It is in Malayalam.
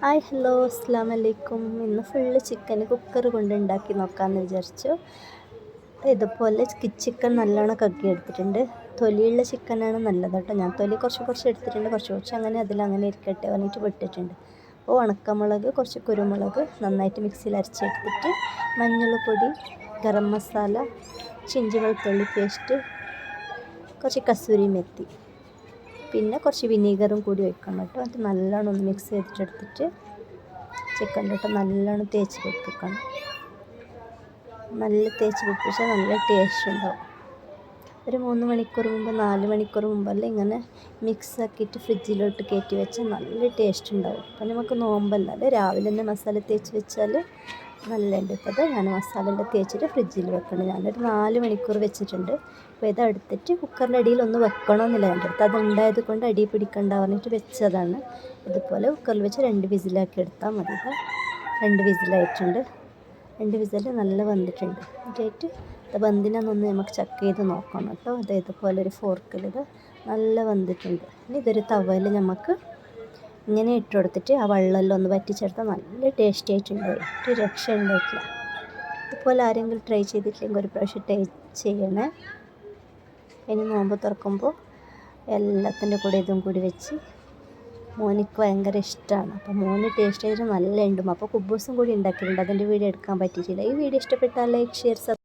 ഹായ് ഹലോ അസ്സാം വലൈക്കും. ഇന്ന് ഫുള്ള് ചിക്കൻ കുക്കർ കൊണ്ട് ഉണ്ടാക്കി നോക്കാമെന്ന് വിചാരിച്ചു. ഇതുപോലെ ചിക്കൻ നല്ലോണം കക്കി എടുത്തിട്ടുണ്ട്. തൊലിയുള്ള ചിക്കനാണ് നല്ലത് കേട്ടോ. ഞാൻ തൊലി കുറച്ച് എടുത്തിട്ടുണ്ട്, കുറച്ച് അങ്ങനെ അതിലങ്ങനെ ഇരിക്കട്ടെ പറഞ്ഞിട്ട് വിട്ടിട്ടുണ്ട്. അപ്പോൾ ഉണക്കമുളക്, കുറച്ച് കുരുമുളക് നന്നായിട്ട് മിക്സിയിൽ അരച്ചെടുത്തിട്ട് മഞ്ഞൾപ്പൊടി, ഗരം മസാല, ഇഞ്ചി വെളുത്തുള്ളി പേസ്റ്റ്, കുറച്ച് കസൂരി മെത്തി, പിന്നെ കുറച്ച് വിനീഗറും കൂടി ഒഴിക്കണം കേട്ടോ. അത് നല്ലോണം ഒന്ന് മിക്സ് ചെയ്തിട്ടെടുത്തിട്ട് ചിക്കനിലിട്ട് നല്ലോണം തേച്ച് പിടിപ്പിക്കണം. നല്ല തേച്ച് പിടിപ്പിച്ചാൽ നല്ല ടേസ്റ്റ് ഉണ്ടാവും. ഒരു 3 മണിക്കൂർ മുമ്പ് 4 മണിക്കൂർ മുമ്പെല്ലാം ഇങ്ങനെ മിക്സ് ആക്കിയിട്ട് ഫ്രിഡ്ജിലോട്ട് കയറ്റി വെച്ചാൽ നല്ല ടേസ്റ്റ് ഉണ്ടാവും. അപ്പം നമുക്ക് നോമ്പല്ലാതെ രാവിലെ തന്നെ മസാല തേച്ച് വെച്ചാൽ നല്ലുണ്ട്. ഇപ്പോൾ അത് ഞാൻ മസാല തേച്ചിട്ട് ഫ്രിഡ്ജിൽ വെക്കണം. ഞാനൊരു 4 മണിക്കൂർ വെച്ചിട്ടുണ്ട്. അപ്പോൾ ഇതെടുത്തിട്ട് കുക്കറിൻ്റെ അടിയിൽ ഒന്ന് വെക്കണമെന്നില്ല എൻ്റെ അടുത്ത്. അതുണ്ടായത് കൊണ്ട് അടി പിടിക്കണ്ട പറഞ്ഞിട്ട് വെച്ചതാണ്. ഇതുപോലെ കുക്കറിൽ വെച്ച് 2 വിസിലാക്കി എടുത്താൽ മതി. 2 വിസിലായിട്ടുണ്ട്. 2 വിസിൽ നല്ല വന്നിട്ടുണ്ട്. എന്നിട്ട് ഇത് വെന്തിനൊന്ന് നമുക്ക് ചെക്ക് ചെയ്ത് നോക്കണം കേട്ടോ. അത് ഇതുപോലെ ഒരു ഫോർക്കിൽ ഇത് നല്ല വന്നിട്ടുണ്ട്. ഇനി ഇതൊരു തവയിൽ നമുക്ക് ഇങ്ങനെ ഇട്ട് കൊടുത്തിട്ട് ആ വെള്ളമെല്ലാം ഒന്ന് വറ്റിച്ചെടുത്താൽ നല്ല ടേസ്റ്റി ആയിട്ടുണ്ടാവും. ഒരു രക്ഷ ഉണ്ടായിട്ടില്ല. ഇതുപോലെ ആരെങ്കിലും ട്രൈ ചെയ്തിട്ടില്ലെങ്കിൽ ഒരു പ്രാവശ്യം ട്രൈ ചെയ്യണേ. ഇനി നോമ്പ് തുറക്കുമ്പോൾ എല്ലാത്തിൻ്റെ കൂടെ ഇതും കൂടി വെച്ച് മോനിക്ക് ഭയങ്കര ഇഷ്ടമാണ്. അപ്പോൾ മോന് ടേസ്റ്റ് ചെയ്തിട്ട് നല്ല ഉണ്ടും. അപ്പോൾ കുബൂസും കൂടി ഉണ്ടാക്കിയിട്ടുണ്ട്. അതിൻ്റെ വീഡിയോ എടുക്കാൻ പറ്റിയിട്ടില്ല. ഈ വീഡിയോ ഇഷ്ടപ്പെട്ടാൽ ലൈക്ക്, ഷെയർ,